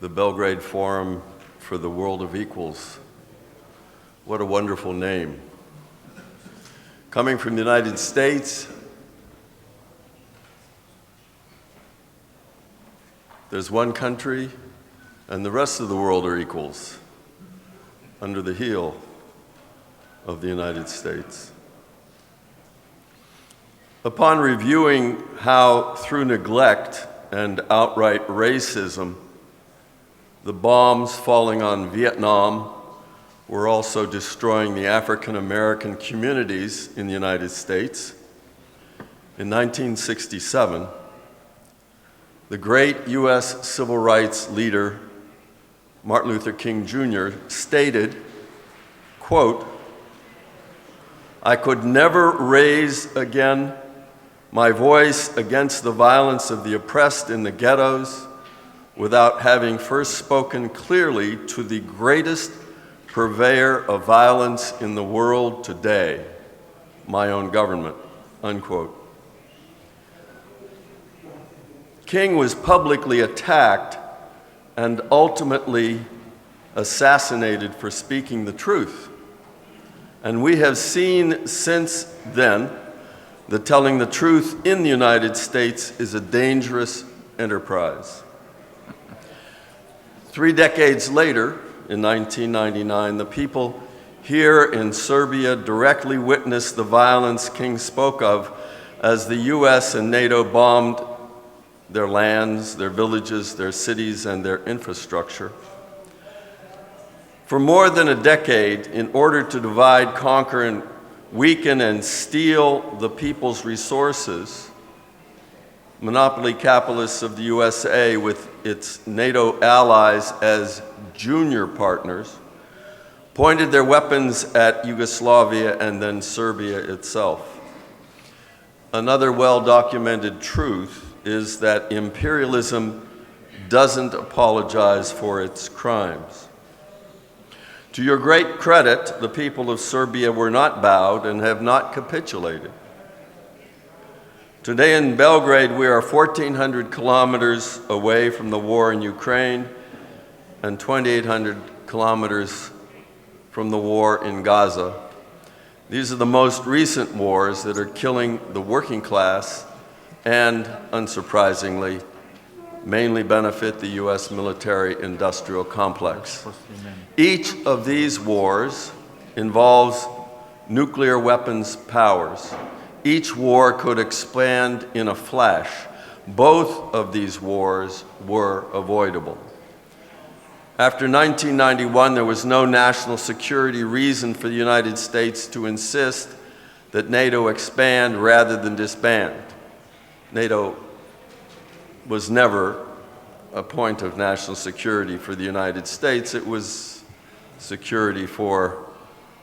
the Belgrade Forum for the World of Equals. What a wonderful name. Coming from the United States, there's one country and the rest of the world are equals under the heel of the United States. Upon reviewing how, through neglect and outright racism, the bombs falling on Vietnam were also destroying the African American communities in the United States, in 1967, the great US civil rights leader, Martin Luther King Jr., stated, quote, "I could never raise again my voice against the violence of the oppressed in the ghettos without having first spoken clearly to the greatest purveyor of violence in the world today, my own government," unquote. King was publicly attacked and ultimately assassinated for speaking the truth. And we have seen since then that telling the truth in the United States is a dangerous enterprise. 3 decades later, in 1999, the people here in Serbia directly witnessed the violence King spoke of as the US and NATO bombed their lands, their villages, their cities, and their infrastructure. For more than a decade, in order to divide, conquer, and weaken and steal the people's resources, monopoly capitalists of the USA, with its NATO allies as junior partners, pointed their weapons at Yugoslavia and then Serbia itself. Another well-documented truth is that imperialism doesn't apologize for its crimes. To your great credit, the people of Serbia were not bowed and have not capitulated. Today in Belgrade, we are 1,400 kilometers away from the war in Ukraine and 2,800 kilometers from the war in Gaza. These are the most recent wars that are killing the working class and, unsurprisingly, mainly benefit the US military-industrial complex. Each of these wars involves nuclear weapons powers. Each war could expand in a flash. Both of these wars were avoidable. After 1991, there was no national security reason for the United States to insist that NATO expand rather than disband. NATO was never a point of national security for the United States. It was security for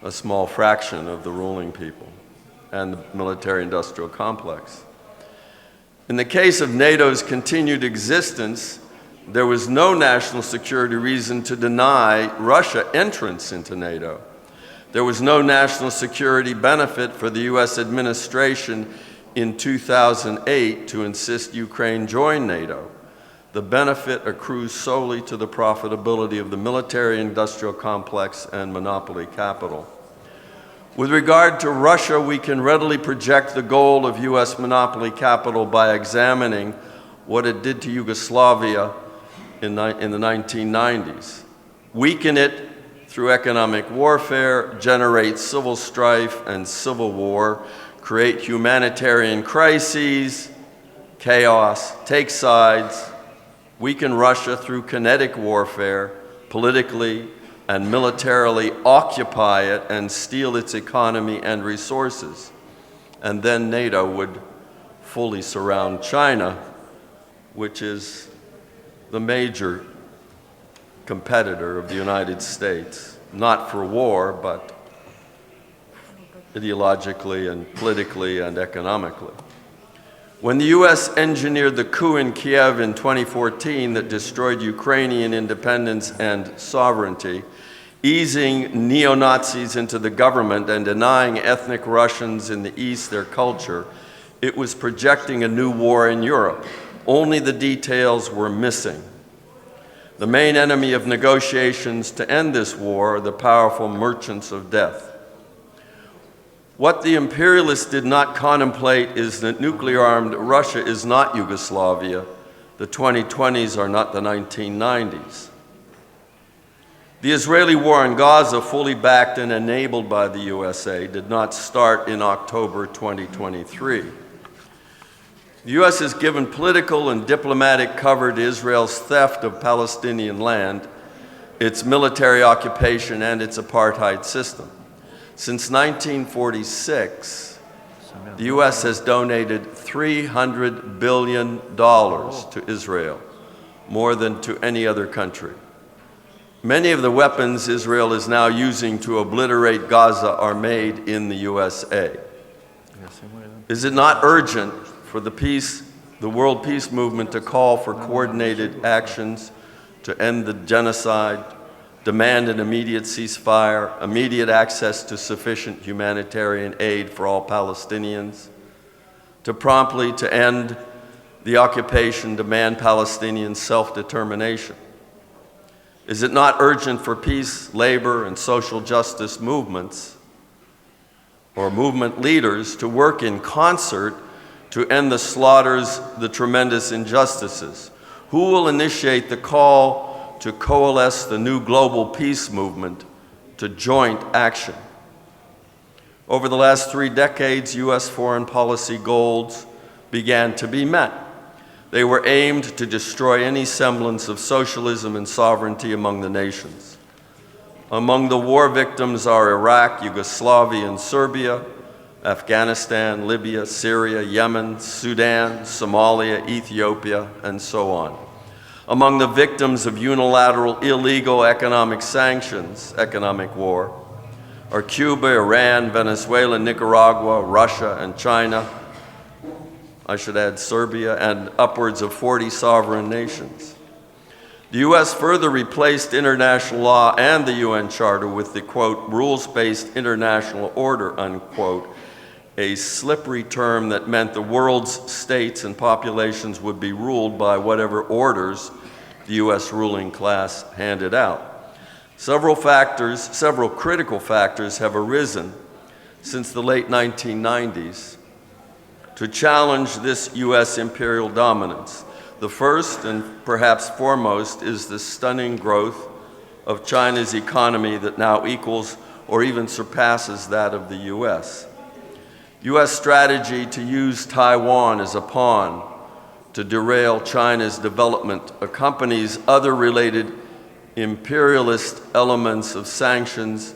a small fraction of the ruling people and the military-industrial complex. In the case of NATO's continued existence, there was no national security reason to deny Russia entrance into NATO. There was no national security benefit for the US administration in 2008 to insist Ukraine join NATO. The benefit accrues solely to the profitability of the military-industrial complex and monopoly capital. With regard to Russia, we can readily project the goal of US monopoly capital by examining what it did to Yugoslavia in the 1990s. Weaken it through economic warfare, generate civil strife and civil war, create humanitarian crises, chaos, take sides, weaken Russia through kinetic warfare, politically and militarily occupy it and steal its economy and resources. And then NATO would fully surround China, which is the major competitor of the United States, not for war, but ideologically and politically and economically. When the US engineered the coup in Kiev in 2014 that destroyed Ukrainian independence and sovereignty, easing neo-Nazis into the government and denying ethnic Russians in the East their culture, it was projecting a new war in Europe. Only the details were missing. The main enemy of negotiations to end this war are the powerful merchants of death. What the imperialists did not contemplate is that nuclear-armed Russia is not Yugoslavia. The 2020s are not the 1990s. The Israeli war in Gaza, fully backed and enabled by the USA, did not start in October 2023. The U.S. has given political and diplomatic cover to Israel's theft of Palestinian land, its military occupation, and its apartheid system. Since 1946, the U.S. has donated $300 billion to Israel, more than to any other country. Many of the weapons Israel is now using to obliterate Gaza are made in the USA. Is it not urgent for the world peace movement to call for coordinated actions to end the genocide, demand an immediate ceasefire, immediate access to sufficient humanitarian aid for all Palestinians, to promptly to end the occupation, demand Palestinian self-determination? Is it not urgent for peace, labor, and social justice movements or movement leaders to work in concert to end the slaughters, the tremendous injustices? Who will initiate the call to coalesce the new global peace movement to joint action? Over the last 3 decades, U.S. foreign policy goals began to be met. They were aimed to destroy any semblance of socialism and sovereignty among the nations. Among the war victims are Iraq, Yugoslavia, and Serbia, Afghanistan, Libya, Syria, Yemen, Sudan, Somalia, Ethiopia, and so on. Among the victims of unilateral illegal economic sanctions, economic war, are Cuba, Iran, Venezuela, Nicaragua, Russia, and China. I should add Serbia, and upwards of 40 sovereign nations. The U.S. further replaced international law and the UN Charter with the, quote, rules-based international order, unquote, a slippery term that meant the world's states and populations would be ruled by whatever orders the U.S. ruling class handed out. Several critical factors have arisen since the late 1990s to challenge this U.S. imperial dominance. The first, and perhaps foremost, is the stunning growth of China's economy that now equals or even surpasses that of the U.S. U.S. strategy to use Taiwan as a pawn to derail China's development accompanies other related imperialist elements of sanctions,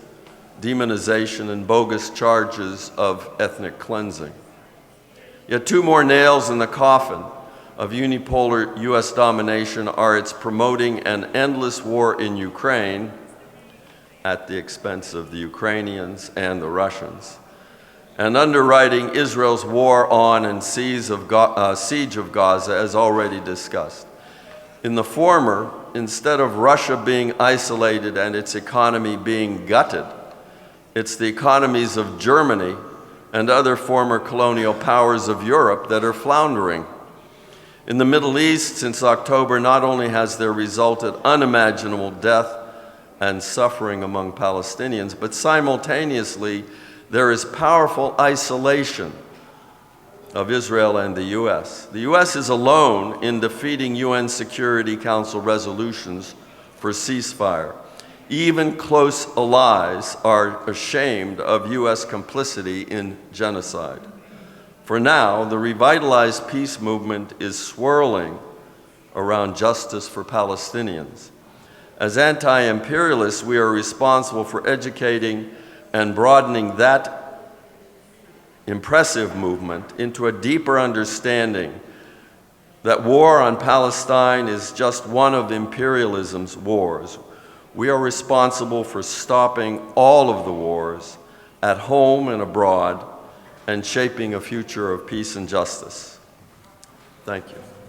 demonization, and bogus charges of ethnic cleansing. Yet 2 more nails in the coffin of unipolar U.S. domination are its promoting an endless war in Ukraine at the expense of the Ukrainians and the Russians, and underwriting Israel's war on and siege of Gaza, as already discussed. In the former, instead of Russia being isolated and its economy being gutted, it's the economies of Germany and other former colonial powers of Europe that are floundering. In the Middle East, since October, not only has there resulted unimaginable death and suffering among Palestinians, but simultaneously there is powerful isolation of Israel and the U.S. The U.S. is alone in defeating UN Security Council resolutions for ceasefire. Even close allies are ashamed of U.S. complicity in genocide. For now, the revitalized peace movement is swirling around justice for Palestinians. As anti-imperialists, we are responsible for educating and broadening that impressive movement into a deeper understanding that war on Palestine is just one of imperialism's wars. We are responsible for stopping all of the wars at home and abroad and shaping a future of peace and justice. Thank you.